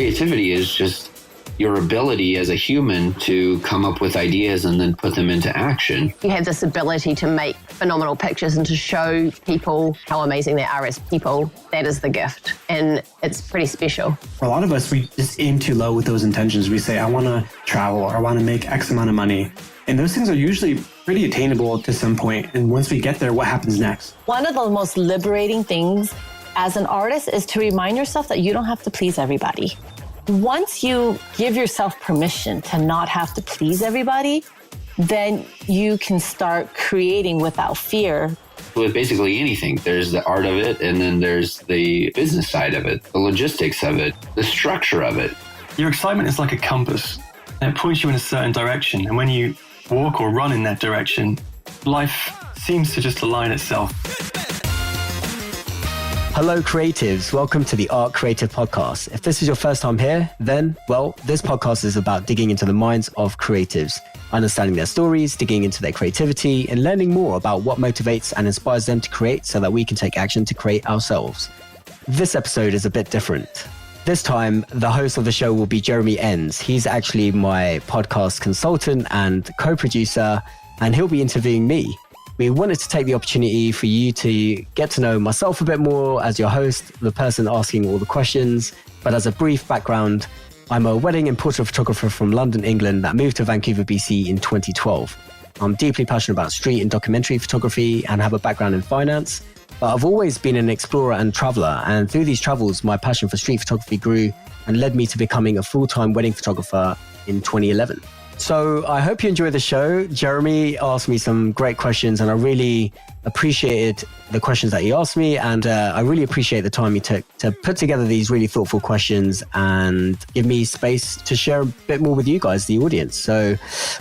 Creativity is just your ability as a human to come up with ideas and then put them into action. You have this ability to make phenomenal pictures and to show people how amazing they are as people. That is the gift, and it's pretty special. For a lot of us, we just aim too low with those intentions. We say, I want to travel, or I want to make X amount of money. And those things are usually pretty attainable to some point. And once we get there, what happens next? One of the most liberating things as an artist is to remind yourself that you don't have to please everybody. Once you give yourself permission to not have to please everybody, then you can start creating without fear. With basically anything, there's the art of it, and then there's the business side of it, the logistics of it, the structure of it. Your excitement is like a compass, and it points you in a certain direction. And when you walk or run in that direction, life seems to just align itself. Hello, creatives. Welcome to the Art Creative Podcast. If this is your first time here, then, well, this podcast is about digging into the minds of creatives, understanding their stories, digging into their creativity, and learning more about what motivates and inspires them to create so that we can take action to create ourselves. This episode is a bit different. This time, the host of the show will be Jeremy Enns. He's actually my podcast consultant and co-producer, and he'll be interviewing me. We wanted to take the opportunity for you to get to know myself a bit more as your host, the person asking all the questions. But as a brief background, I'm a wedding and portrait photographer from London, England that moved to Vancouver, BC in 2012. I'm deeply passionate about street and documentary photography and have a background in finance. But I've always been an explorer and traveler. And through these travels, my passion for street photography grew and led me to becoming a full-time wedding photographer in 2011. So I hope you enjoy the show. Jeremy asked me some great questions and I really appreciated the questions that he asked me. And I really appreciate the time he took to put together these really thoughtful questions and give me space to share a bit more with you guys, the audience. So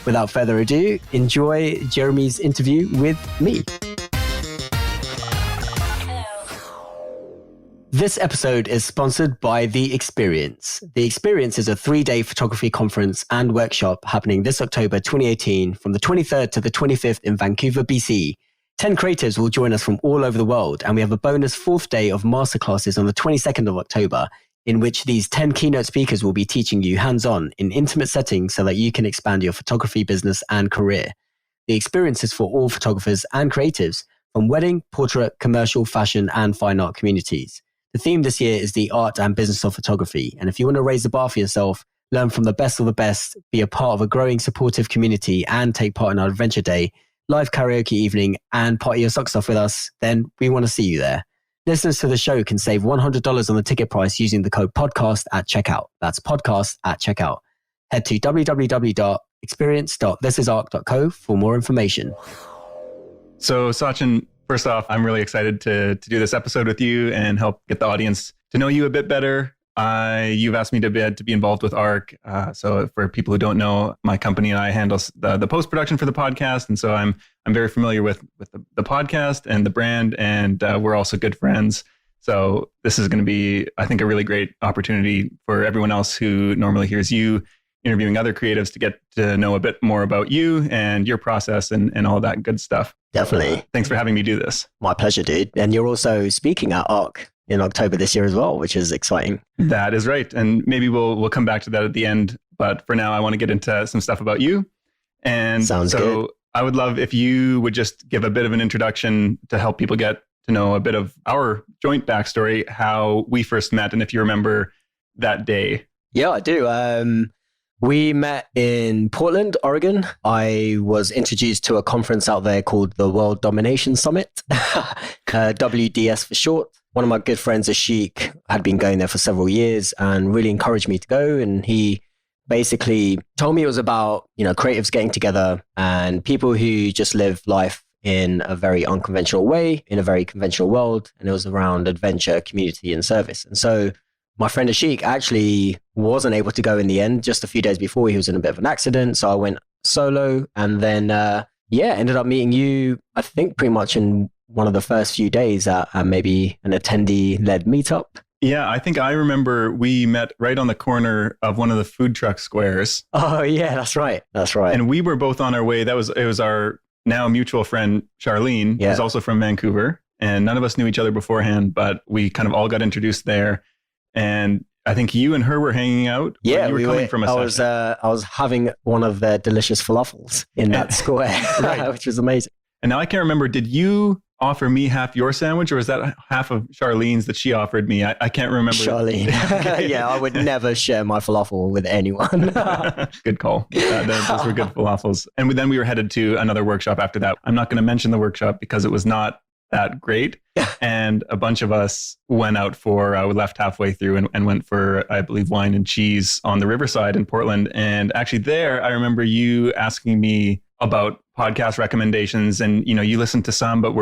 without further ado, enjoy Jeremy's interview with me. This episode is sponsored by The Experience. The Experience is a 3-day photography conference and workshop happening this October 2018 from the 23rd to the 25th in Vancouver, BC. 10 creatives will join us from all over the world, and we have a bonus 4th day of masterclasses on the 22nd of October, in which these 10 keynote speakers will be teaching you hands-on in intimate settings so that you can expand your photography business and career. The Experience is for all photographers and creatives from wedding, portrait, commercial, fashion, and fine art communities. The theme this year is the art and business of photography. And if you want to raise the bar for yourself, learn from the best of the best, be a part of a growing supportive community, and take part in our adventure day, live karaoke evening, and party your socks off with us, then we want to see you there. Listeners to the show can save $100 on the ticket price using the code podcast at checkout. That's podcast at checkout. Head to www.experience.thisisarc.co for more information. So Sachin, first off, I'm really excited to do this episode with you and help get the audience to know you a bit better. You've asked me to be involved with ARC. So for people who don't know, my company and I handle the post-production for the podcast. And so I'm very familiar with the podcast and the brand, and we're also good friends. So this is going to be, I think, a really great opportunity for everyone else who normally hears you interviewing other creatives to get to know a bit more about you and your process and all that good stuff. Definitely. Thanks for having me do this. My pleasure, dude. And you're also speaking at ARC in October this year as well, which is exciting. That is right. And maybe we'll come back to that at the end. But for now, I want to get into some stuff about you. And Sounds good. I would love if you would just give a bit of an introduction to help people get to know a bit of our joint backstory, how we first met, and if you remember that day. Yeah, I do. We met in Portland, Oregon. I was introduced to a conference out there called the World Domination Summit, WDS for short. One of my good friends, Ashik, had been going there for several years and really encouraged me to go. And he basically told me it was about, creatives getting together and people who just live life in a very unconventional way, in a very conventional world. And it was around adventure, community, and service. And so my friend Ashik actually wasn't able to go in the end. Just a few days before, he was in a bit of an accident. So I went solo and then, ended up meeting you, I think pretty much in one of the first few days at maybe an attendee-led meetup. Yeah, I think I remember we met right on the corner of one of the food truck squares. Oh, yeah, that's right. That's right. And we were both on our way. It was our now mutual friend, Charlene, who's also from Vancouver. And none of us knew each other beforehand, but we kind of all got introduced there. And I think you and her were hanging out. Yeah, you were coming from a session. I was having one of their delicious falafels in that square, which was amazing. And now I can't remember, did you offer me half your sandwich, or is that half of Charlene's that she offered me? I can't remember. Charlene. Yeah, I would never share my falafel with anyone. Good call. Those were good falafels. And then we were headed to another workshop after that. I'm not going to mention the workshop because it was not that great. And a bunch of us went out we left halfway through and went for, I believe, wine and cheese on the Riverside in Portland. And actually there, I remember you asking me about podcast recommendations, and you listened to some, but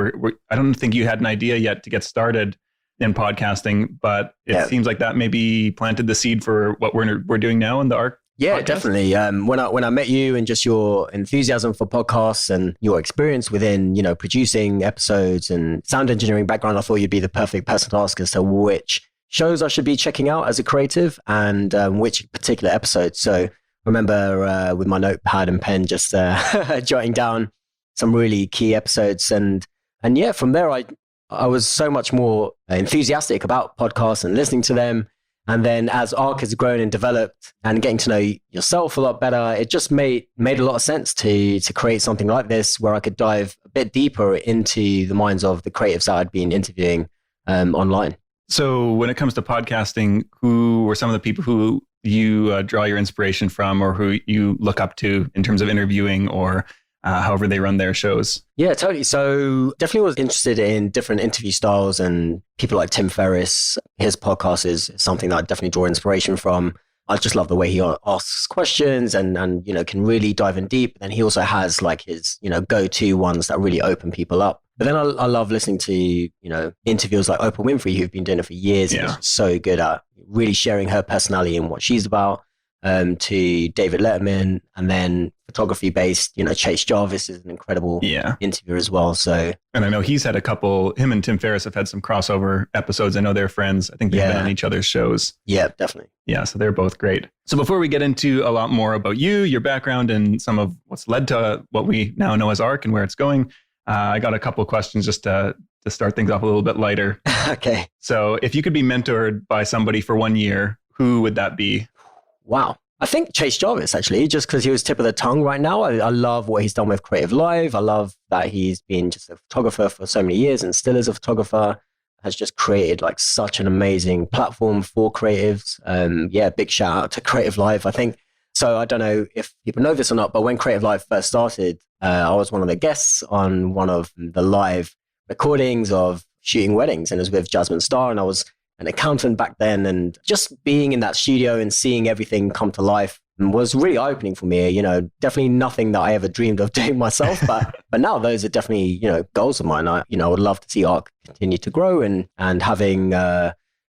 I don't think you had an idea yet to get started in podcasting, but it seems like that maybe planted the seed for what we're doing now in the ARC. Yeah, podcast. definitely. When I met you and just your enthusiasm for podcasts and your experience within, producing episodes and sound engineering background, I thought you'd be the perfect person to ask as to which shows I should be checking out as a creative and which particular episodes. So remember with my notepad and pen just jotting down some really key episodes, and yeah, from there I was so much more enthusiastic about podcasts and listening to them. And then as ARC has grown and developed and getting to know yourself a lot better, it just made a lot of sense to create something like this where I could dive a bit deeper into the minds of the creatives that I'd been interviewing online. So when it comes to podcasting, who were some of the people who you draw your inspiration from, or who you look up to in terms of interviewing, or however they run their shows? Yeah, totally. So definitely was interested in different interview styles, and people like Tim Ferriss, his podcast is something that I definitely draw inspiration from. I just love the way he asks questions and can really dive in deep. And he also has like his, go-to ones that really open people up. But then I love listening to, interviews like Oprah Winfrey, who've been doing it for years. Yeah. And so good at really sharing her personality and what she's about, to David Letterman, and then photography based, Chase Jarvis is an incredible interviewer as well. So, and I know he's had him and Tim Ferriss have had some crossover episodes. I know they're friends. I think they've been on each other's shows. Yeah, definitely. Yeah, so they're both great. So before we get into a lot more about you, your background, and some of what's led to what we now know as ARC and where it's going, I got a couple of questions just to start things off a little bit lighter. Okay. So if you could be mentored by somebody for 1 year, who would that be? Wow. I think Chase Jarvis, actually, just because he was tip of the tongue right now. I love what he's done with Creative Live. I love that he's been just a photographer for so many years and still is a photographer. Has just created like such an amazing platform for creatives. Big shout out to Creative Live, I think. So I don't know if people know this or not, but when Creative Live first started, I was one of the guests on one of the live recordings of shooting weddings, and it was with Jasmine Star, and I was an accountant back then, and just being in that studio and seeing everything come to life was really eye-opening for me. Definitely nothing that I ever dreamed of doing myself, but now those are definitely, goals of mine. I would love to see ARC continue to grow, and having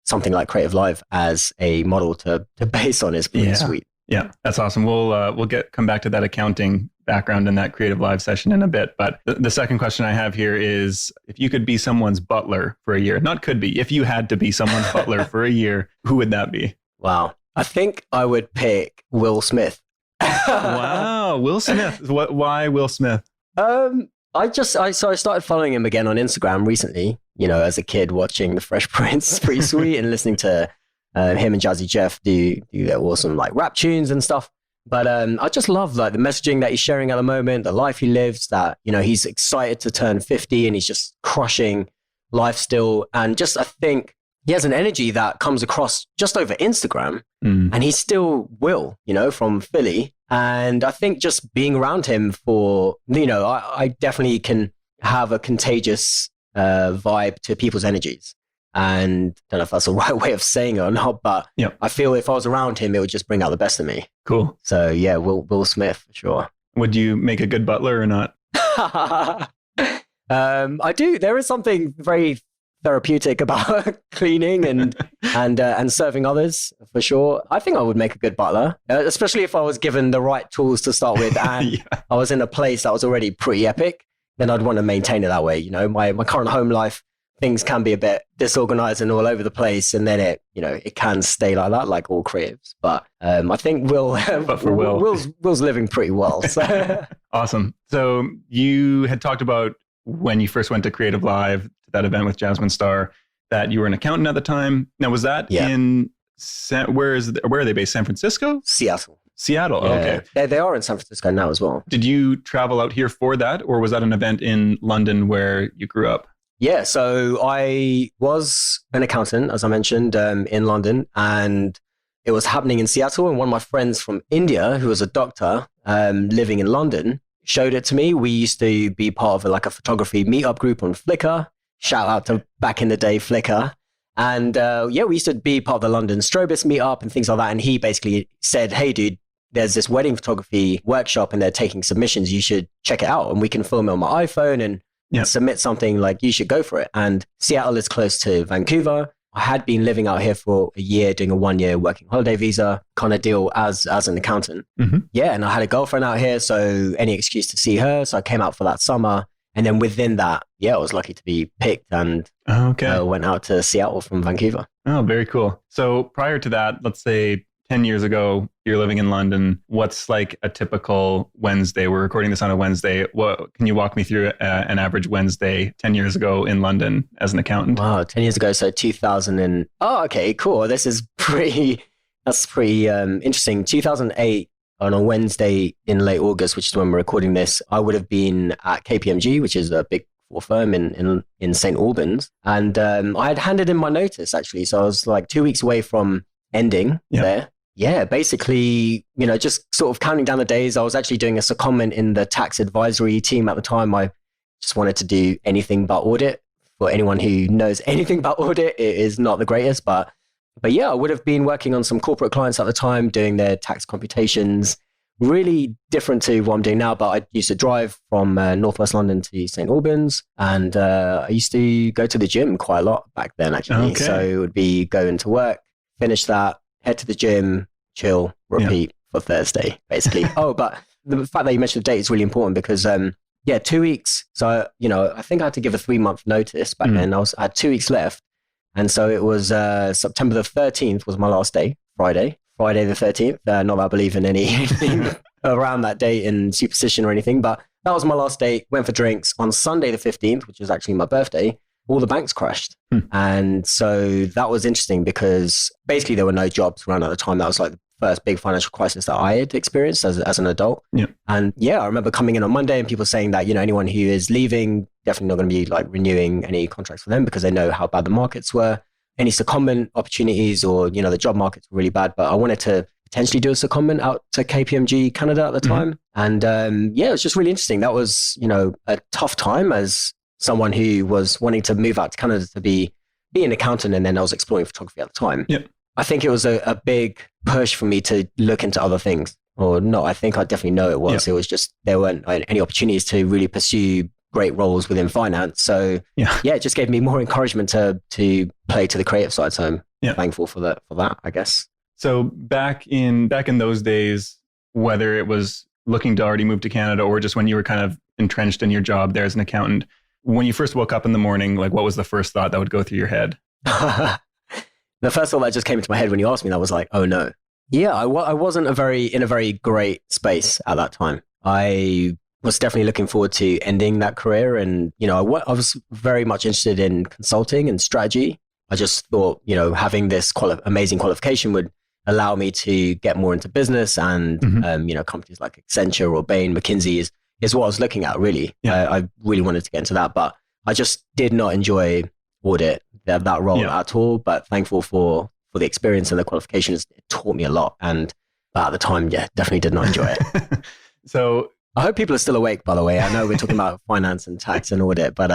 something like Creative Live as a model to base on is pretty sweet. Yeah, that's awesome. We'll come back to that accounting background in that Creative Live session in a bit. But the second question I have here is, if you could be someone's butler for a year, not could be, if you had to be someone's butler for a year, who would that be? Wow. I think I would pick Will Smith. Wow, Will Smith. Why Will Smith? I started following him again on Instagram recently, as a kid watching The Fresh Prince, pretty sweet, and listening to him and Jazzy Jeff do their awesome like rap tunes and stuff. But I just love like the messaging that he's sharing at the moment, the life he lives, that, he's excited to turn 50 and he's just crushing life still. And just, I think he has an energy that comes across just over Instagram, and he's still Will, from Philly. And I think just being around him for, I definitely can have a contagious vibe to people's energies. And I don't know if that's the right way of saying it or not, but I feel if I was around him, it would just bring out the best of me. Cool. So yeah, Will Smith for sure. Would you make a good butler or not? I do. There is something very therapeutic about cleaning and serving others for sure. I think I would make a good butler, especially if I was given the right tools to start with, and I was in a place that was already pretty epic. Then I'd want to maintain it that way. My current home life, things can be a bit disorganized and all over the place, and then it can stay like that, like all creatives. But I think Will's living pretty well. So. Awesome. So you had talked about when you first went to Creative Live, to that event with Jasmine Star, that you were an accountant at the time. Now, was that in where are they based? San Francisco? Seattle. Seattle. Yeah. Okay. They are in San Francisco now as well. Did you travel out here for that, or was that an event in London where you grew up? Yeah, so I was an accountant, as I mentioned, in London, and it was happening in Seattle. And one of my friends from India, who was a doctor living in London, showed it to me. We used to be part of a photography meetup group on Flickr. Shout out to back in the day, Flickr. And we used to be part of the London Strobist meetup and things like that. And he basically said, hey, dude, there's this wedding photography workshop and they're taking submissions. You should check it out. And we can film it on my iPhone and submit something. Like, you should go for it. And Seattle is close to Vancouver. I had been living out here for a year, doing a 1-year working holiday visa kind of deal as an accountant. Mm-hmm. Yeah, and I had a girlfriend out here, so any excuse to see her. So I came out for that summer. And then within that, I was lucky to be picked and went out to Seattle from Vancouver. Oh, very cool. So prior to that, let's say 10 years ago, you're living in London. What's like a typical Wednesday? We're recording this on a Wednesday. Can you walk me through an average Wednesday 10 years ago in London as an accountant? Wow, 10 years ago. So 2000 oh, okay, cool. This is pretty interesting. 2008 on a Wednesday in late August, which is when we're recording this, I would have been at KPMG, which is a big law firm in St. Albans. And I had handed in my notice actually. So I was like 2 weeks away from ending there. Yeah, basically, just sort of counting down the days. I was actually doing a secondment in the tax advisory team at the time. I just wanted to do anything but audit. For anyone who knows anything about audit, it is not the greatest. But yeah, I would have been working on some corporate clients at the time, doing their tax computations. Really different to what I'm doing now, but I used to drive from Northwest London to St. Albans. And I used to go to the gym quite a lot back then, actually. Okay. So it would be going to work, finish that, head to the gym, chill, repeat for Thursday, basically. Oh, but the fact that you mentioned the date is really important because, 2 weeks. So, I think I had to give a 3-month notice back then. I had 2 weeks left. And so it was September the 13th was my last day, Friday the 13th. Not that I believe in anything around that date in superstition or anything, but that was my last day. Went for drinks on Sunday the 15th, which was actually my birthday. All the banks crashed. And so that was interesting because basically there were no jobs around at the time. That was like the first big financial crisis that I had experienced as an adult. Yeah. And I remember coming in on Monday and people saying that, anyone who is leaving, definitely not going to be like renewing any contracts for them because they know how bad the markets were. Any secondment opportunities or, the job markets were really bad. But I wanted to potentially do a secondment out to KPMG Canada at the time. And it was just really interesting. That was, a tough time as someone who was wanting to move out to Canada to be an accountant, and then I was exploring photography at the time. Yeah. I think it was a big push for me to look into other things. Or no, I think I definitely know it was. It was just there weren't any opportunities to really pursue great roles within finance. So it just gave me more encouragement to play to the creative side. So I'm thankful for that, I guess. So back in those days, whether it was looking to already move to Canada or just when you were kind of entrenched in your job there as an accountant, when you first woke up in the morning, like what was the first thought that would go through your head? The first thought that just came into my head when you asked me that was like, oh no. Yeah, I wasn't in a very great space at that time. I was definitely looking forward to ending that career. And, I was very much interested in consulting and strategy. I just thought, having this amazing qualification would allow me to get more into business and, companies like Accenture or Bain, McKinsey is what I was looking at, really. Yeah. I really wanted to get into that, but I just did not enjoy audit, that role at all. But thankful for the experience and the qualifications. It taught me a lot. And at the time, definitely did not enjoy it. So I hope people are still awake, by the way. I know we're talking about finance and tax and audit, but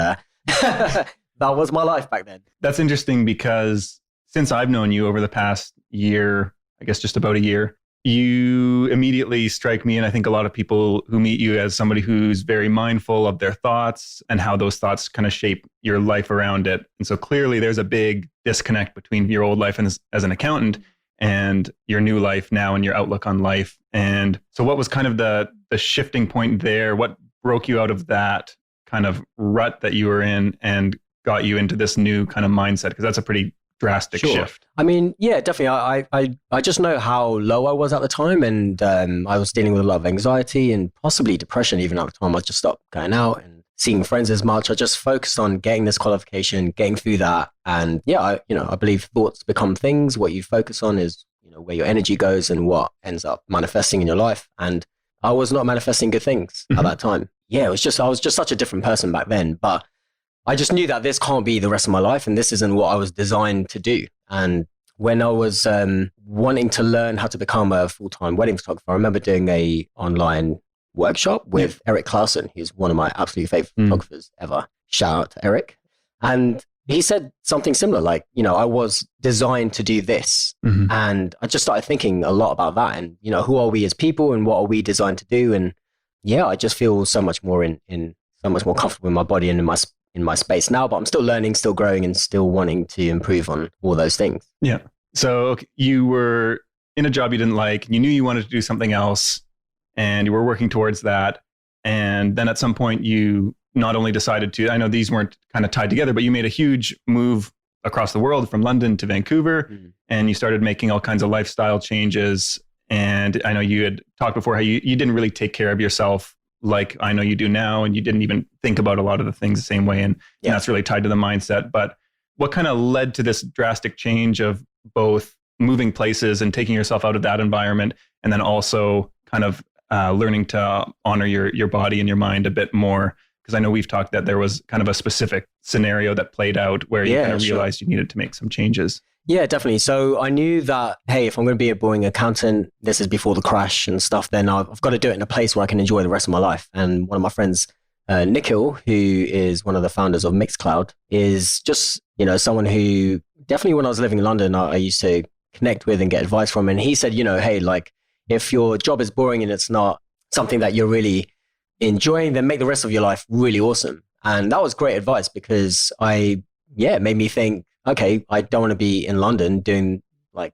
that was my life back then. That's interesting because since I've known you over the past year, I guess just about a year, you immediately strike me, and I think a lot of people who meet you, as somebody who's very mindful of their thoughts and how those thoughts kind of shape your life around it. And so clearly there's a big disconnect between your old life as an accountant and your new life now and your outlook on life. And so what was kind of the shifting point there? What broke you out of that kind of rut that you were in and got you into this new kind of mindset? Because that's a pretty drastic shift. I mean, yeah, definitely. I just know how low I was at the time, and I was dealing with a lot of anxiety and possibly depression even at the time. I just stopped going out, and seeing friends as much. I just focused on getting this qualification, getting through that. And yeah, I believe thoughts become things. What you focus on is, where your energy goes and what ends up manifesting in your life. And I was not manifesting good things at that time. Yeah, I was just such a different person back then. But I just knew that this can't be the rest of my life and this isn't what I was designed to do. And when I was wanting to learn how to become a full-time wedding photographer, I remember doing a online workshop with Eric Clausen, who's one of my absolute favorite photographers ever. Shout out to Eric. And he said something similar, like, I was designed to do this. And I just started thinking a lot about that and, who are we as people and what are we designed to do? And yeah, I just feel so much more so much more comfortable in my body and in my space now, but I'm still learning, still growing and still wanting to improve on all those things. Yeah. So you were in a job you didn't like, you knew you wanted to do something else and you were working towards that. And then at some point you not only decided to, I know these weren't kind of tied together, but you made a huge move across the world from London to Vancouver and you started making all kinds of lifestyle changes. And I know you had talked before how you didn't really take care of yourself like I know you do now, and you didn't even think about a lot of the things the same way. And that's really tied to the mindset. But what kind of led to this drastic change of both moving places and taking yourself out of that environment, and then also kind of learning to honor your body and your mind a bit more? Because I know we've talked that there was kind of a specific scenario that played out where you kind of realized you needed to make some changes. Yeah, definitely. So I knew that, hey, if I'm going to be a boring accountant, this is before the crash and stuff, then I've got to do it in a place where I can enjoy the rest of my life. And one of my friends, Nikhil, who is one of the founders of Mixcloud, is just, someone who definitely when I was living in London, I used to connect with and get advice from. And he said, hey, like if your job is boring and it's not something that you're really enjoying, then make the rest of your life really awesome. And that was great advice because it made me think, okay, I don't want to be in London doing like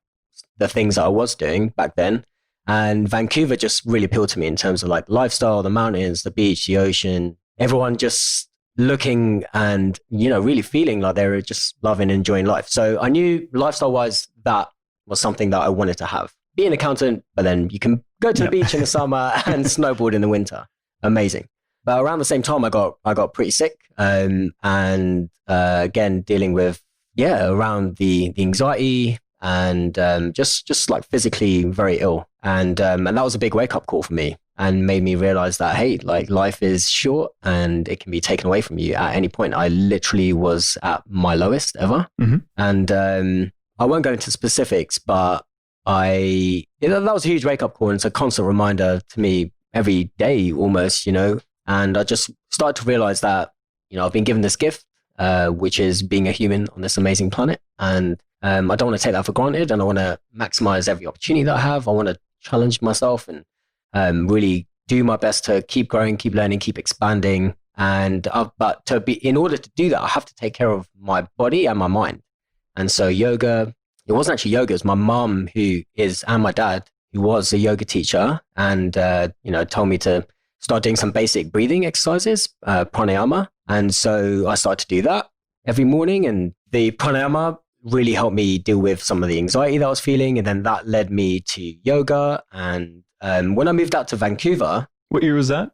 the things that I was doing back then. And Vancouver just really appealed to me in terms of like lifestyle, the mountains, the beach, the ocean, everyone just looking and, really feeling like they were just loving and enjoying life. So I knew lifestyle wise, that was something that I wanted to have. Be an accountant, but then you can go to the beach in the summer and snowboard in the winter. Amazing. But around the same time, I got pretty sick. And again, dealing with, around the anxiety and just like physically very ill. And that was a big wake up call for me and made me realize that, hey, like life is short and it can be taken away from you at any point. I literally was at my lowest ever. And I won't go into specifics, but that was a huge wake up call. And it's a constant reminder to me every day almost, and I just started to realize that, I've been given this gift, which is being a human on this amazing planet. And I don't want to take that for granted. And I want to maximize every opportunity that I have. I want to challenge myself and really do my best to keep growing, keep learning, keep expanding. And but in order to do that, I have to take care of my body and my mind. And so yoga, it wasn't actually yoga, it was my mom and my dad, who was a yoga teacher and, told me to start doing some basic breathing exercises, pranayama. And so I started to do that every morning. And the pranayama really helped me deal with some of the anxiety that I was feeling. And then that led me to yoga. And when I moved out to Vancouver. What year was that?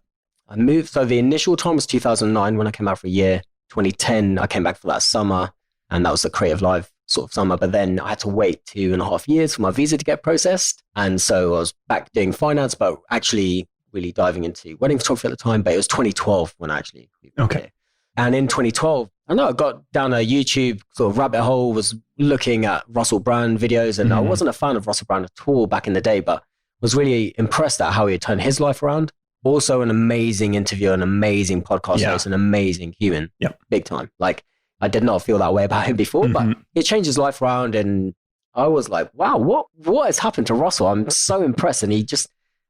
So the initial time was 2009 when I came out for a year. 2010, I came back for that summer. And that was the Creative Live sort of summer. But then I had to wait 2.5 years for my visa to get processed. And so I was back doing finance, but actually really diving into wedding photography at the time. But it was 2012 when I actually moved here. And in 2012, I got down a YouTube sort of rabbit hole, was looking at Russell Brand videos. And I wasn't a fan of Russell Brand at all back in the day, but was really impressed at how he had turned his life around. Also an amazing interviewer, an amazing podcast host, an amazing human, big time. Like I did not feel that way about him before, but it changed his life around. And I was like, wow, what has happened to Russell? I'm so impressed. And he just,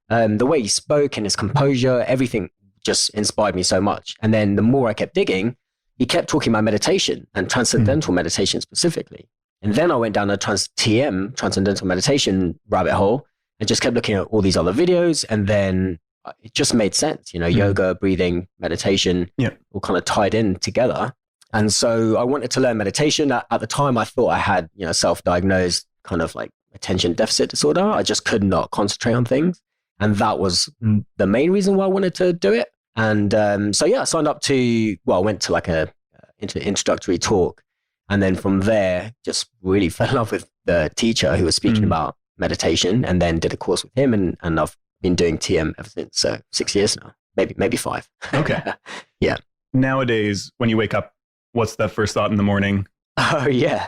the way he spoke and his composure, everything just inspired me so much. And then the more I kept digging, he kept talking about meditation and transcendental meditation specifically. And then I went down a transcendental meditation rabbit hole and just kept looking at all these other videos. And then it just made sense, yoga, breathing, meditation, all kind of tied in together. And so I wanted to learn meditation. At the time, I thought I had, self-diagnosed kind of like attention deficit disorder. I just could not concentrate on things. And that was the main reason why I wanted to do it. And so, yeah, I signed up to, I went to like a introductory talk. And then from there, just really fell in love with the teacher who was speaking about meditation, and then did a course with him. And I've been doing TM ever since. So 6 years now, maybe 5. Okay. Yeah. Nowadays, when you wake up, what's that first thought in the morning? Oh, yeah.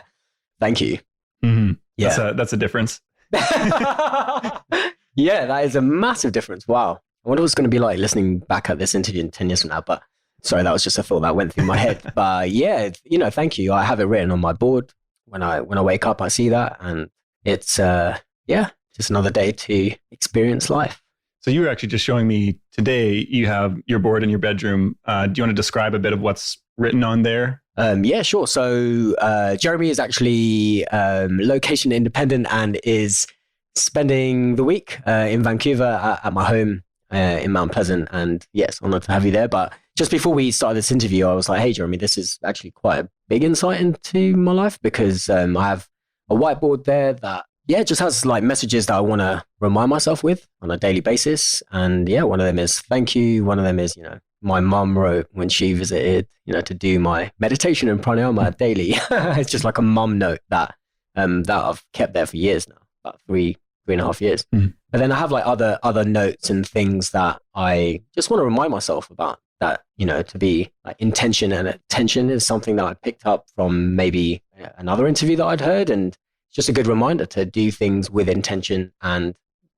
Thank you. Mm-hmm. Yeah. That's a difference. Yeah, that is a massive difference. Wow. I wonder what it's going to be like listening back at this interview in 10 years from now. But sorry, that was just a thought that went through my head. But yeah, thank you. I have it written on my board. When I wake up, I see that. And it's, just another day to experience life. So you were actually just showing me today, you have your board in your bedroom. Do you want to describe a bit of what's written on there? Yeah, sure. So Jeremy is actually location independent and is spending the week in Vancouver at my home in Mount Pleasant. And yes, honored to have you there. But just before we started this interview, I was like, hey, Jeremy, this is actually quite a big insight into my life, because I have a whiteboard there that, just has like messages that I want to remind myself with on a daily basis. And yeah, one of them is thank you. One of them is, my mum wrote when she visited, to do my meditation and pranayama daily. It's just like a mum note that I've kept there for years now, about 3.5 years. Mm-hmm. But then I have like other notes and things that I just want to remind myself about, that, to be like intention and attention is something that I picked up from maybe another interview that I'd heard. And it's just a good reminder to do things with intention and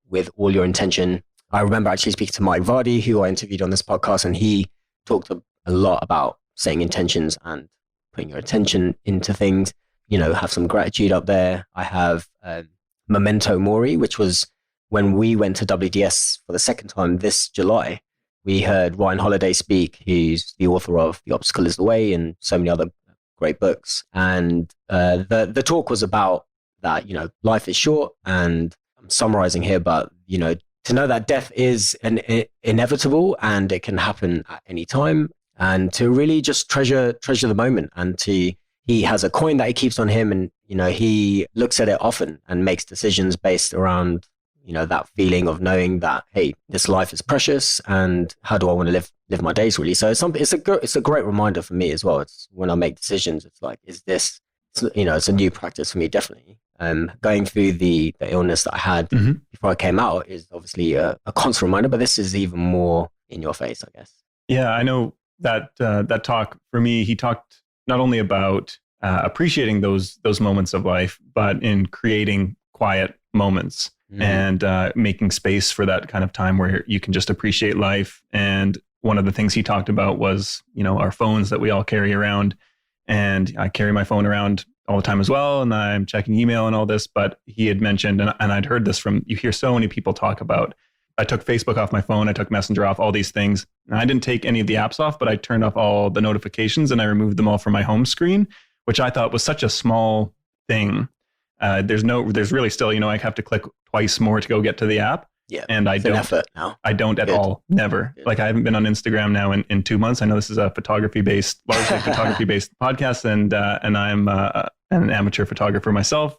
with all your intention. I remember actually speaking to Mike Vardy, who I interviewed on this podcast, and he talked a lot about setting intentions and putting your attention into things. Have some gratitude up there. I have Memento Mori, which was when we went to WDS for the second time this July. We heard Ryan Holiday speak, who's the author of The Obstacle is the Way and so many other great books. And the talk was about that, life is short, and I'm summarizing here, but, to know that death is inevitable and it can happen at any time, and to really just treasure the moment. And he has a coin that he keeps on him, and, he looks at it often and makes decisions based around, that feeling of knowing that, hey, this life is precious, and how do I want to live my days, really? So it's a great reminder for me as well. It's when I make decisions, it's like, it's a new practice for me, definitely. Going through the illness that I had before I came out is obviously a constant reminder, but this is even more in your face, I guess. Yeah, I know that that talk for me, he talked not only about appreciating those moments of life, but in creating quiet moments and making space for that kind of time where you can just appreciate life. And one of the things he talked about was, our phones that we all carry around. And I carry my phone around all the time as well, and I'm checking email and all this. But he had mentioned, and I'd heard this from, you hear so many people talk about, I took Facebook off my phone, I took Messenger off, all these things. And I didn't take any of the apps off, but I turned off all the notifications and I removed them all from my home screen, which I thought was such a small thing. There's really still, I have to click twice more to go get to the app. Yeah, and I don't. Effort now. I don't at all. Never. Good. Like I haven't been on Instagram now in 2 months. I know this is a largely photography-based podcast, and I'm an amateur photographer myself.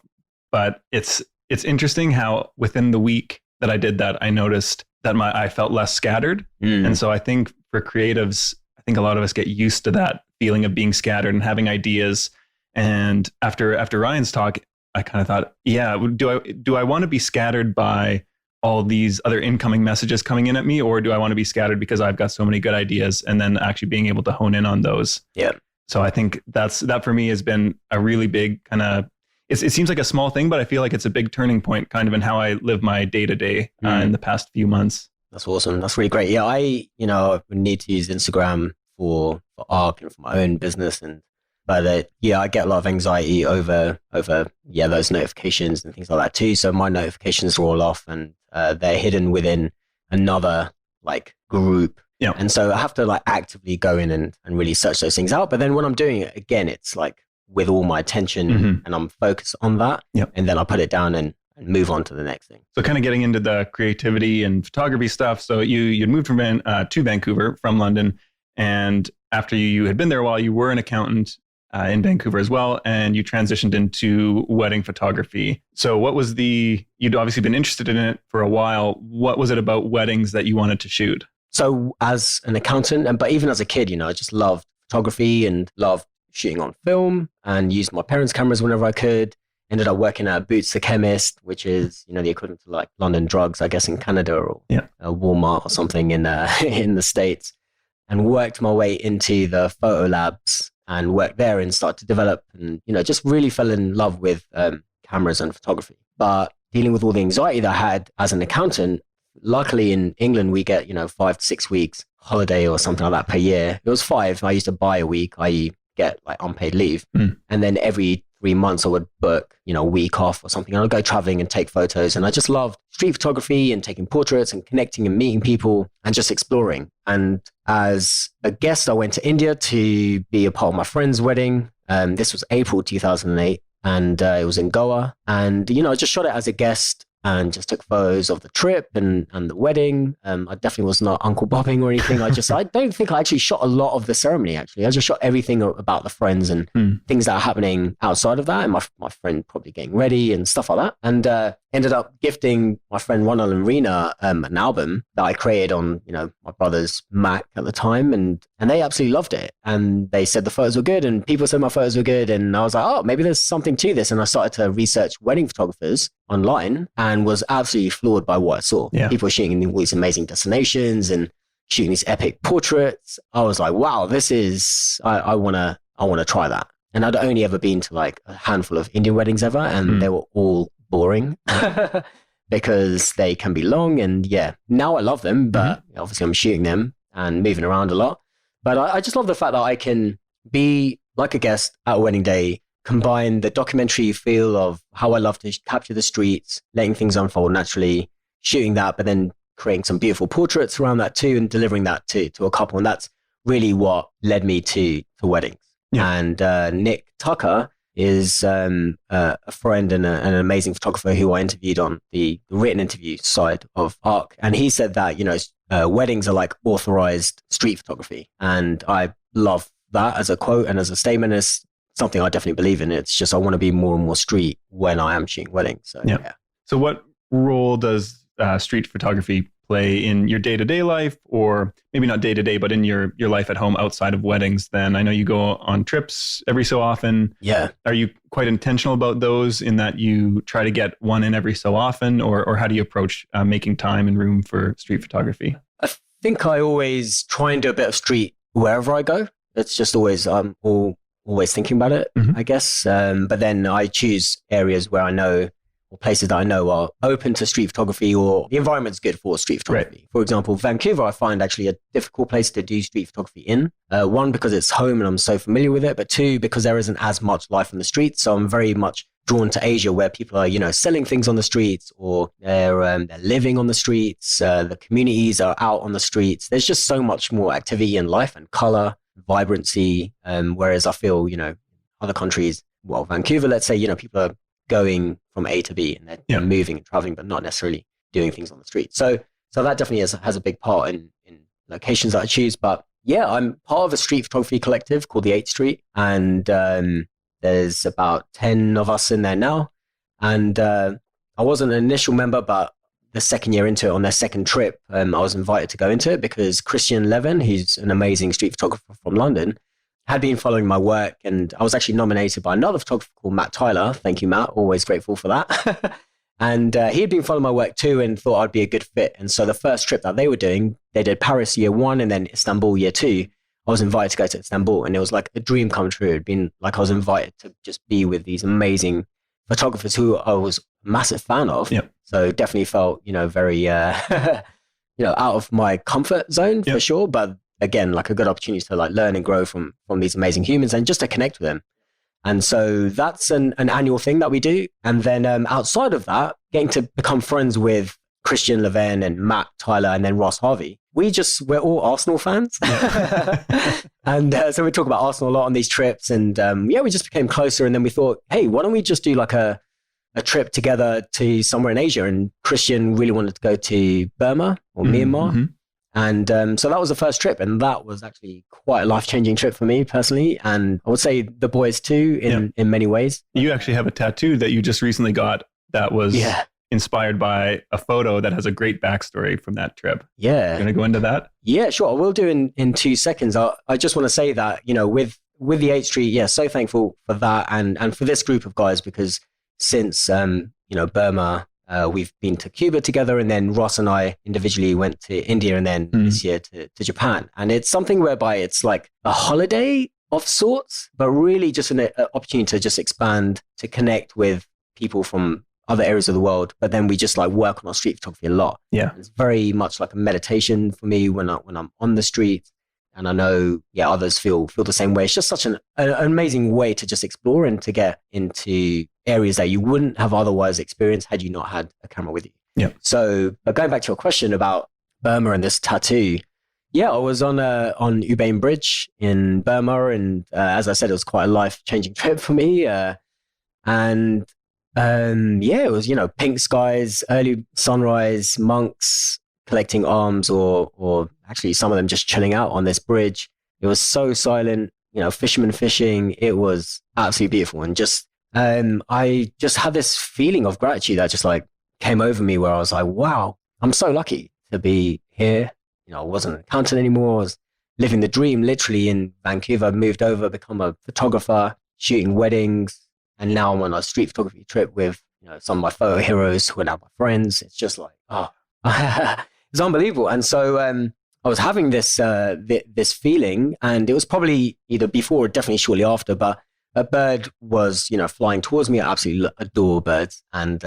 But it's interesting how within the week that I did that, I noticed that I felt less scattered. And so I think for creatives, I think a lot of us get used to that feeling of being scattered and having ideas. And after Ryan's talk, I kind of thought, yeah, do I want to be scattered by all these other incoming messages coming in at me, or do I want to be scattered because I've got so many good ideas, and then actually being able to hone in on those? Yeah. So I think that for me has been a really big kind of, it seems like a small thing, but I feel like it's a big turning point kind of in how I live my day to day in the past few months. That's awesome. That's really great. Yeah. I need to use Instagram for ARC and for my own business. But I get a lot of anxiety over those notifications and things like that too. So my notifications are all off, and they're hidden within another like group. Yeah. And so I have to like actively go in and really search those things out. But then when I'm doing it again, it's like with all my attention and I'm focused on that. Yep. And then I put it down and move on to the next thing. So kind of getting into the creativity and photography stuff. So you'd moved to Vancouver from London, and after you had been there a while, you were an accountant in Vancouver as well, and you transitioned into wedding photography. So you'd obviously been interested in it for a while. What was it about weddings that you wanted to shoot? So as an accountant, but even as a kid, I just loved photography and loved shooting on film and used my parents' cameras whenever I could. Ended up working at Boots the Chemist, which is, the equivalent to like London Drugs, I guess, in Canada, or Walmart or something in in the States, and worked my way into the photo labs and worked there and started to develop and, just really fell in love with cameras and photography. But dealing with all the anxiety that I had as an accountant, luckily in England, we get, 5 to 6 weeks holiday or something like that per year. It was 5. I used to buy a week, i.e. get like unpaid leave. And then every 3 months I would book, a week off or something. And I'd go traveling and take photos. And I just loved street photography and taking portraits and connecting and meeting people and just exploring. And as a guest, I went to India to be a part of my friend's wedding. This was April 2008. And it was in Goa. And, I just shot it as a guest and just took photos of the trip and the wedding. I definitely was not Uncle Bobbing or anything. I don't think I actually shot a lot of the ceremony, actually. I just shot everything about the friends and things that are happening outside of that. And my friend probably getting ready and stuff like that. And ended up gifting my friend Ronald and Rena an album that I created on, my brother's Mac at the time. And they absolutely loved it. And they said the photos were good and people said my photos were good. And I was like, oh, maybe there's something to this. And I started to research wedding photographers online and was absolutely floored by what I saw. Yeah. People shooting in all these amazing destinations and shooting these epic portraits. I was like, wow, this is, I want to try that. And I'd only ever been to like a handful of Indian weddings ever. And they were all boring because they can be long. And now I love them, but obviously I'm shooting them and moving around a lot. But I just love the fact that I can be like a guest at a wedding day, combine the documentary feel of how I love to capture the streets, letting things unfold naturally, shooting that, but then creating some beautiful portraits around that too, and delivering that to a couple. And that's really what led me to weddings. Yeah. And Nick Tucker is a friend and an amazing photographer who I interviewed on the written interview side of ARC. And he said that, weddings are like authorized street photography. And I love that as a quote and as a statement. It's something I definitely believe in. It's just I want to be more and more street when I am shooting weddings. So, yeah. So what role does street photography play in your day-to-day life, or maybe not day-to-day, but in your life at home outside of weddings then? I know you go on trips every so often. Yeah. Are you quite intentional about those in that you try to get one in every so often, or how do you approach making time and room for street photography? I think I always try and do a bit of street wherever I go. It's just always, I'm always thinking about it, I guess. But then I choose areas where I know, or places that I know are open to street photography, or the environment's good for street photography. Right. For example, Vancouver, I find actually a difficult place to do street photography in. One, because it's home and I'm so familiar with it, but two, because there isn't as much life on the streets. So I'm very much drawn to Asia, where people are, selling things on the streets, or they're living on the streets. The communities are out on the streets. There's just so much more activity and life and color, vibrancy. Whereas I feel, other countries, well, Vancouver, let's say, people are going from A to B and they're moving and traveling, but not necessarily doing things on the street. So that definitely has a big part in locations that I choose. But yeah, I'm part of a street photography collective called the 8th Street. And there's about 10 of us in there now. And I wasn't an initial member, but the second year into it, on their second trip, I was invited to go into it because Christian Levin, who's an amazing street photographer from London, had been following my work, and I was actually nominated by another photographer called Matt Tyler. Thank you, Matt. Always grateful for that. And he had been following my work too and thought I'd be a good fit. And so the first trip that they were doing, they did Paris year 1 and then Istanbul year 2. I was invited to go to Istanbul, and it was like a dream come true. It'd been like I was invited to just be with these amazing photographers who I was a massive fan of. Yep. So definitely felt, very, out of my comfort zone for sure. But again, like a good opportunity to like learn and grow from these amazing humans and just to connect with them. And so that's an annual thing that we do. And then outside of that, getting to become friends with Christian Levin and Matt Tyler and then Ross Harvey. We're all Arsenal fans. And so we talk about Arsenal a lot on these trips. And we just became closer. And then we thought, hey, why don't we just do like a trip together to somewhere in Asia? And Christian really wanted to go to Burma or Myanmar. Mm-hmm. And so that was the first trip, and that was actually quite a life-changing trip for me personally, and I would say the boys too in many ways. You actually have a tattoo that you just recently got that was inspired by a photo that has a great backstory from that trip. Yeah. You're going to go into that? Yeah, sure. I will do in 2 seconds. I just want to say that, with the 8th Street, yeah, so thankful for that and for this group of guys, because since, Burma, we've been to Cuba together, and then Ross and I individually went to India, and then this year to Japan. And it's something whereby it's like a holiday of sorts, but really just an opportunity to just expand, to connect with people from other areas of the world. But then we just like work on our street photography a lot. Yeah. It's very much like a meditation for me when I'm on the street. And I know, others feel the same way. It's just such an amazing way to just explore and to get into areas that you wouldn't have otherwise experienced had you not had a camera with you. Yeah. So, but going back to your question about Burma and this tattoo, I was on Ubain Bridge in Burma, and as I said, it was quite a life-changing trip for me. It was pink skies, early sunrise, monks collecting alms, or actually some of them just chilling out on this bridge. It was so silent, fishermen fishing. It was absolutely beautiful, and just I just had this feeling of gratitude that just like came over me, where I was like, wow, I'm so lucky to be here. I wasn't an accountant anymore. I was living the dream, literally in Vancouver. Moved over, become a photographer, shooting weddings, and now I'm on a street photography trip with some of my photo heroes who are now my friends. It's just like, it's unbelievable. And so I was having this this feeling, and it was probably either before or definitely shortly after, but a bird was, flying towards me. I absolutely adore birds. And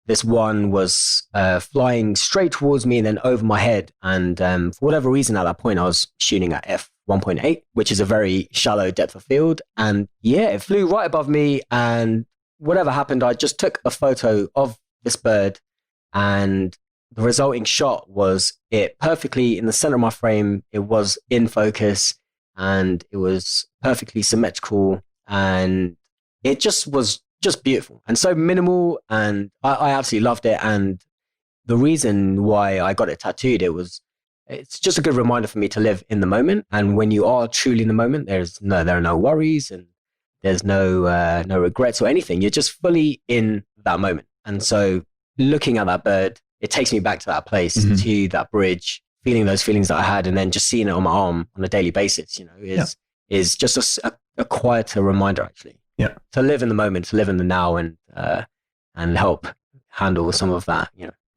this one was flying straight towards me and then over my head. And for whatever reason, at that point, I was shooting at f1.8, which is a very shallow depth of field. And it flew right above me. And whatever happened, I just took a photo of this bird, and the resulting shot was it perfectly in the center of my frame. It was in focus, and it was perfectly symmetrical, and it just was just beautiful and so minimal, and I absolutely loved it. And the reason why I got it tattooed, it's just a good reminder for me to live in the moment. And when you are truly in the moment, there are no worries, and there's no regrets or anything. You're just fully in that moment. And so looking at that bird, it takes me back to that place, to that bridge, feeling those feelings that I had, and then just seeing it on my arm on a daily basis, is just a quieter reminder, actually. Yeah. To live in the moment, to live in the now, and help handle some of that,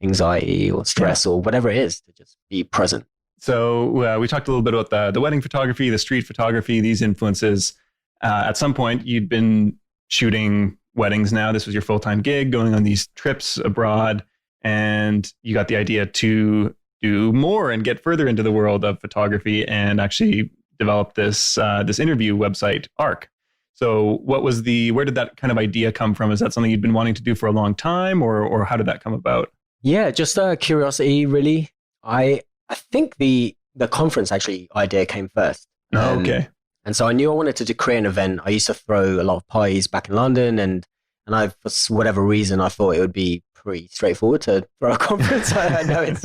anxiety or stress or whatever it is, to just be present. So we talked a little bit about the wedding photography, the street photography, these influences. At some point, you'd been shooting weddings now. This was your full-time gig, going on these trips abroad, and you got the idea to do more and get further into the world of photography and actually develop this interview website, ARC. So where did that kind of idea come from? Is that something you'd been wanting to do for a long time, or how did that come about? Yeah, just curiosity, really. I think the conference actually idea came first. Oh, okay. And so I knew I wanted to create an event. I used to throw a lot of parties back in London, and for whatever reason, I thought it would be pretty straightforward to throw a conference. I know it's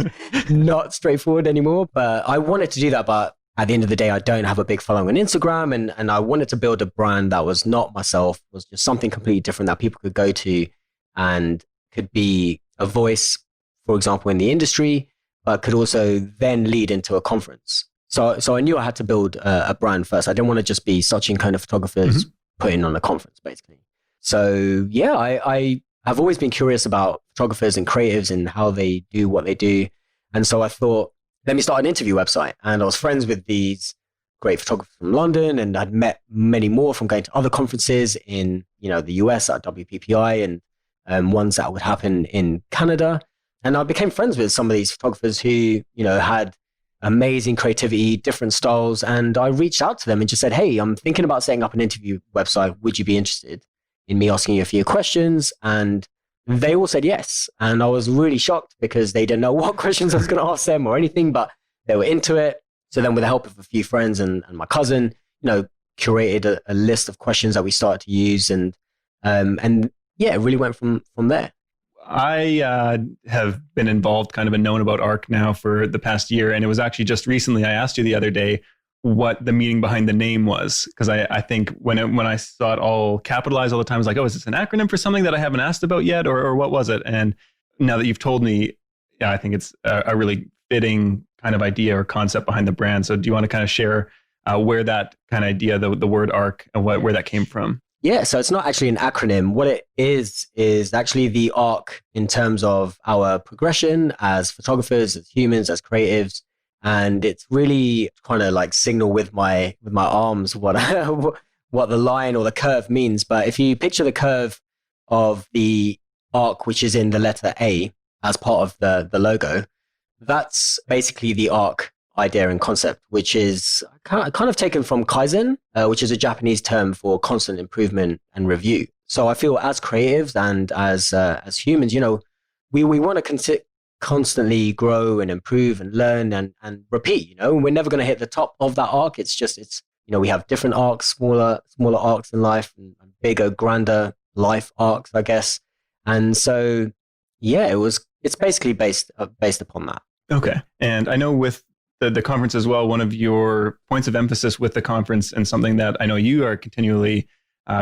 not straightforward anymore, but I wanted to do that. But at the end of the day, I don't have a big following on Instagram, and I wanted to build a brand that was not myself, was just something completely different that people could go to and could be a voice, for example, in the industry, but could also then lead into a conference. So I knew I had to build a brand first. I didn't want to just be Sachin Khona photographers putting on a conference, basically. So I have always been curious about photographers and creatives and how they do what they do. And so I thought, let me start an interview website. And I was friends with these great photographers from London, and I'd met many more from going to other conferences in the US at WPPI, and ones that would happen in Canada. And I became friends with some of these photographers who had amazing creativity, different styles. And I reached out to them and just said, hey, I'm thinking about setting up an interview website. Would you be interested in me asking you a few questions? And they all said yes. And I was really shocked because they didn't know what questions I was going to ask them or anything, but they were into it. So then with the help of a few friends and my cousin, curated a list of questions that we started to use. And it really went from there. I have been involved kind of and known about ARC now for the past year. And it was actually just recently, I asked you the other day what the meaning behind the name was. Because I think when I saw it all capitalized all the time, I was like, oh, is this an acronym for something that I haven't asked about yet? Or what was it? And now that you've told me, yeah, I think it's a really fitting kind of idea or concept behind the brand. So do you want to kind of share where that kind of idea, the word arc, and where that came from? Yeah, so it's not actually an acronym. What it is actually the arc in terms of our progression as photographers, as humans, as creatives. And it's really kind of like signal with my arms what what the line or the curve means. But if you picture the curve of the arc, which is in the letter A as part of the logo, that's basically the arc idea and concept, which is kind of taken from Kaizen, which is a Japanese term for constant improvement and review. So I feel as creatives and as humans, we want to constantly grow and improve and learn and repeat. We're never going to hit the top of that arc. It's we have different arcs, smaller arcs in life, and bigger, grander life arcs, I guess. And so, yeah, it's basically based upon that. Okay, and I know with the conference as well, one of your points of emphasis with the conference and something that I know you are continually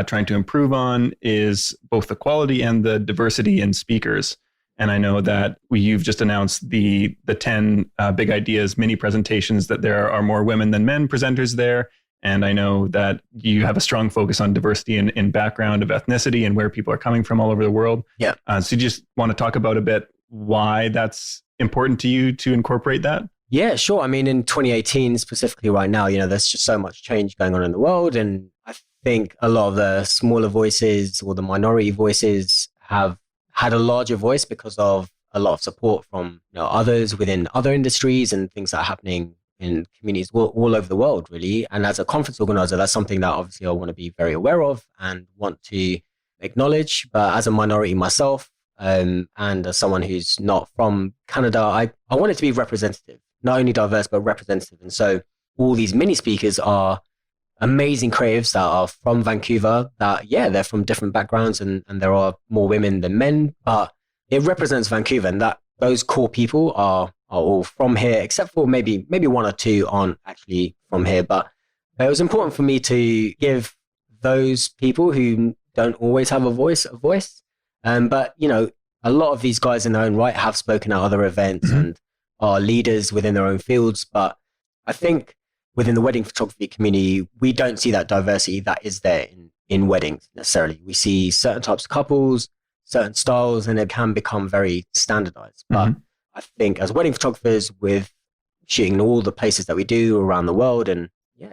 trying to improve on is both the quality and the diversity in speakers. And I know that you've just announced the 10 big ideas mini presentations, that there are more women than men presenters there. And I know that you have a strong focus on diversity in background of ethnicity and where people are coming from all over the world. Yeah. So you just want to talk about a bit why that's important to you to incorporate that? Yeah, sure. I mean, in 2018, specifically right now, there's just so much change going on in the world. And I think a lot of the smaller voices or the minority voices have had a larger voice because of a lot of support from others within other industries and things that are happening in communities all over the world, really. And as a conference organizer, that's something that obviously I want to be very aware of and want to acknowledge. But as a minority myself, and as someone who's not from Canada, I want it to be representative. Not only diverse, but representative. And so all these mini speakers are amazing creatives that are from Vancouver, that, they're from different backgrounds and there are more women than men, but it represents Vancouver, and that those core people are all from here, except for maybe one or two aren't actually from here. But it was important for me to give those people who don't always have a voice. But, a lot of these guys in their own right have spoken at other events and are leaders within their own fields. But I think within the wedding photography community, we don't see that diversity that is there in weddings necessarily. We see certain types of couples, certain styles, and it can become very standardized. But I think as wedding photographers, with shooting in all the places that we do around the world and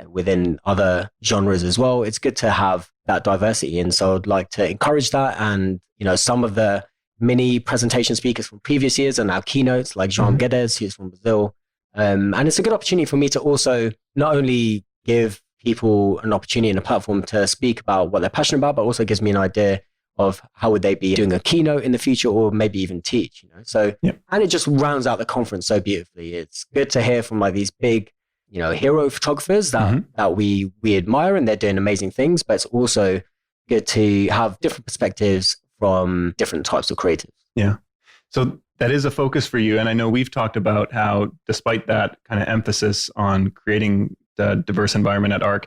within other genres as well, it's good to have that diversity. And so I'd like to encourage that. And, some of the mini presentation speakers from previous years are now keynotes, like João Guedes, who's from Brazil. And it's a good opportunity for me to also not only give people an opportunity and a platform to speak about what they're passionate about, but also gives me an idea of how would they be doing a keynote in the future, or maybe even teach, So, and it just rounds out the conference so beautifully. It's good to hear from like these big, hero photographers that we admire, and they're doing amazing things, but it's also good to have different perspectives from different types of creatives. Yeah. So that is a focus for you. And I know we've talked about how, despite that kind of emphasis on creating the diverse environment at ARC,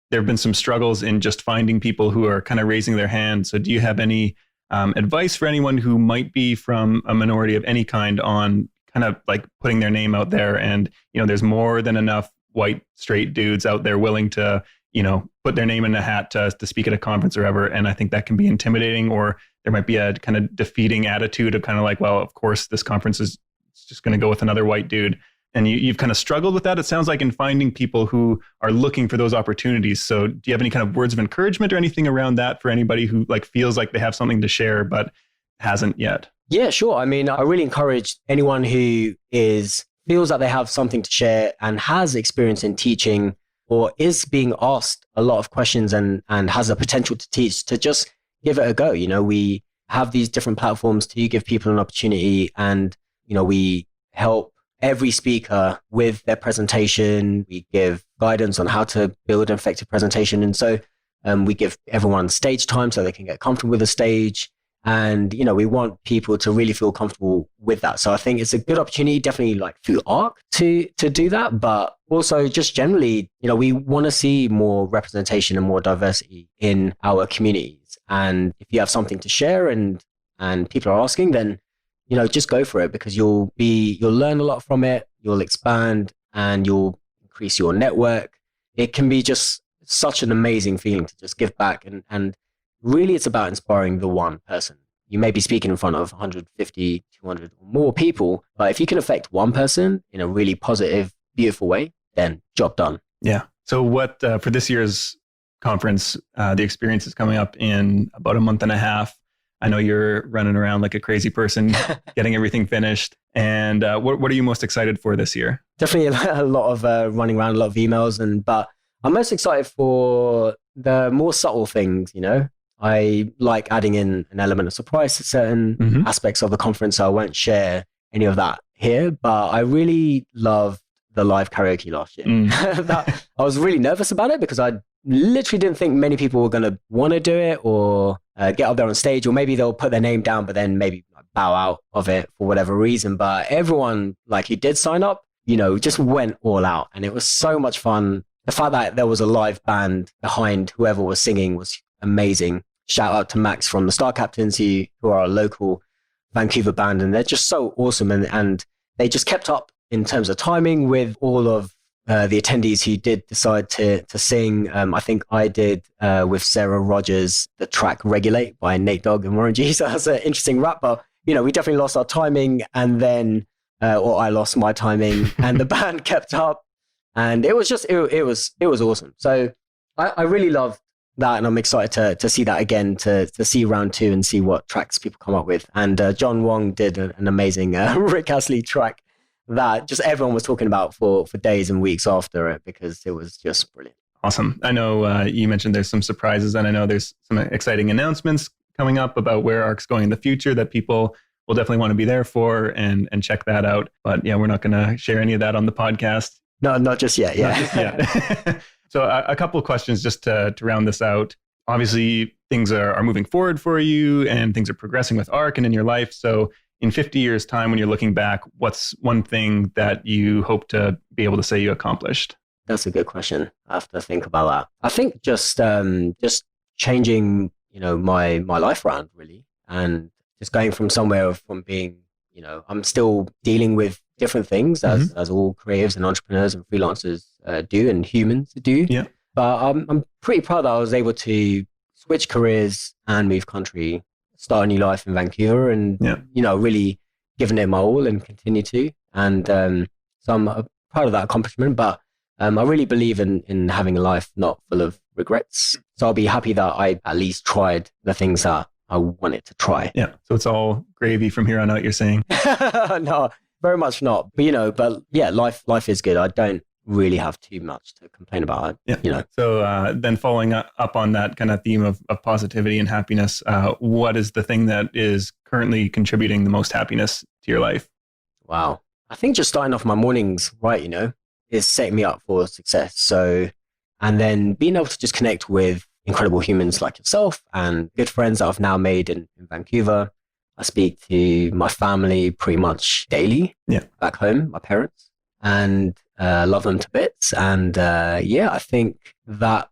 there have been some struggles in just finding people who are kind of raising their hand. So do you have any advice for anyone who might be from a minority of any kind on kind of like putting their name out there? And, there's more than enough white, straight dudes out there willing to, put their name in a hat to speak at a conference or whatever. And I think that can be intimidating, or there might be a kind of defeating attitude of kind of like, well, of course, this conference is just going to go with another white dude. And you've kind of struggled with that, it sounds like, in finding people who are looking for those opportunities. So do you have any kind of words of encouragement or anything around that for anybody who like feels like they have something to share but hasn't yet? Yeah, sure. I mean, I really encourage anyone who feels that they have something to share and has experience in teaching, or is being asked a lot of questions and has a potential to teach, to just give it a go. We have these different platforms to give people an opportunity, and, we help every speaker with their presentation. We give guidance on how to build an effective presentation. And so we give everyone stage time so they can get comfortable with the stage. And, we want people to really feel comfortable with that. So I think it's a good opportunity, definitely like through ARC to do that. But also just generally, we want to see more representation and more diversity in our communities. And if you have something to share and people are asking, then, just go for it, because you'll learn a lot from it, you'll expand, and you'll increase your network. It can be just such an amazing feeling to just give back. And really, it's about inspiring the one person. You may be speaking in front of 150, 200 or more people, but if you can affect one person in a really positive, beautiful way, then job done. Yeah. So what, for this year's conference, the experience is coming up in about a month and a half. I know you're running around like a crazy person, getting everything finished. And what are you most excited for this year? Definitely a lot of running around, a lot of emails, but I'm most excited for the more subtle things. I like adding in an element of surprise to certain aspects of the conference. So I won't share any of that here, but I really love the live karaoke last year. I was really nervous about it because I literally didn't think many people were going to want to do it or get up there on stage, or maybe they'll put their name down, but then maybe bow out of it for whatever reason. But everyone who did sign up, just went all out, and it was so much fun. The fact that there was a live band behind whoever was singing was amazing. Shout out to Max from the Star Captains, who are a local Vancouver band, and they're just so awesome. And they just kept up in terms of timing with all of the attendees who did decide to sing. I think I did with Sarah Rogers, the track Regulate by Nate Dogg and Warren G. So that's an interesting rap, but we definitely lost our timing, and then, or I lost my timing, and the band kept up, and it was just, it was awesome. So I really loved that, and I'm excited to see that again, to see round 2 and see what tracks people come up with. And John Wong did an amazing Rick Astley track that just everyone was talking about for days and weeks after it, because it was just brilliant. Awesome. I know you mentioned there's some surprises, and I know there's some exciting announcements coming up about where ARC's going in the future that people will definitely want to be there for and check that out. But yeah, we're not going to share any of that on the podcast. No, not just yet. Yeah. Not just yet. So a couple of questions just to round this out. Obviously, things are moving forward for you, and things are progressing with ARC and in your life. So in 50 years' time, when you're looking back, what's one thing that you hope to be able to say you accomplished? That's a good question. I have to think about that. I think just changing, my life around, really, and just going from being, I'm still dealing with different things as all creatives and entrepreneurs and freelancers do, and humans do. Yeah. But I'm pretty proud that I was able to switch careers and move country, start a new life in Vancouver, and really giving it my all and continue to. And so I'm proud of that accomplishment. But I really believe in having a life not full of regrets. So I'll be happy that I at least tried the things that I wanted to try. Yeah. So it's all gravy from here on out, you're saying? No, very much not. But but yeah, life is good. I don't really have too much to complain about. Yeah. So then following up on that kind of theme of positivity and happiness, what is the thing that is currently contributing the most happiness to your life? Wow. I think just starting off my mornings right, is setting me up for success. So, and then being able to just connect with incredible humans like yourself and good friends that I've now made in Vancouver. I speak to my family pretty much daily back home, my parents, and love them to bits. And I think that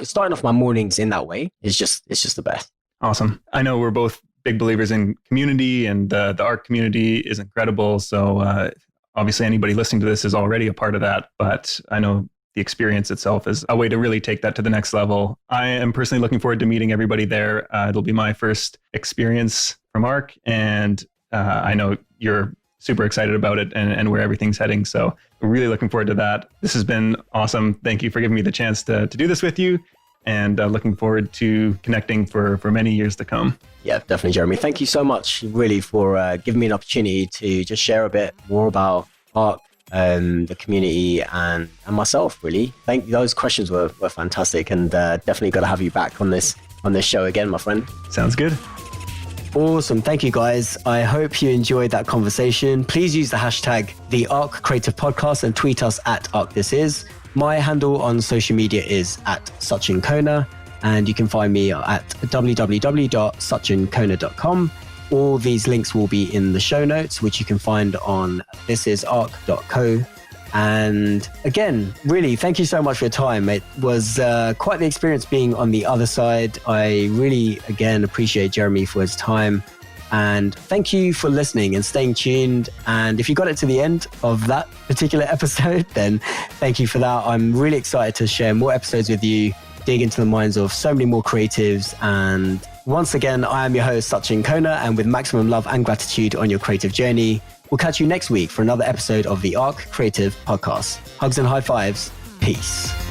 starting off my mornings in that way is just the best. Awesome. I know we're both big believers in community, and the ARC community is incredible. So obviously anybody listening to this is already a part of that, but I know the experience itself is a way to really take that to the next level. I am personally looking forward to meeting everybody there. It'll be my first experience from ARC, and I know you're super excited about it and where everything's heading. So I'm really looking forward to that. This has been awesome. Thank you for giving me the chance to do this with you, and looking forward to connecting for many years to come. Yeah, definitely, Jeremy. Thank you so much, really, for giving me an opportunity to just share a bit more about ARC, the community, and myself, really. Those questions were fantastic, and definitely got to have you back on this show again, my friend. Sounds good. Awesome. Thank you, guys. I hope you enjoyed that conversation. Please use the hashtag the ARC Creative Podcast and tweet us at ArcThisIs. My handle on social media is at Sachin Khona, and you can find me at www.sachinkhona.com. All these links will be in the show notes, which you can find on thisisarc.co. And again, really, thank you so much for your time. It was quite the experience being on the other side. I really, again, appreciate Jeremy for his time. And thank you for listening and staying tuned. And if you got it to the end of that particular episode, then thank you for that. I'm really excited to share more episodes with you, dig into the minds of so many more creatives. And once again, I am your host, Sachin Khona, and with maximum love and gratitude on your creative journey, we'll catch you next week for another episode of the Arc Creative Podcast. Hugs and high fives. Peace.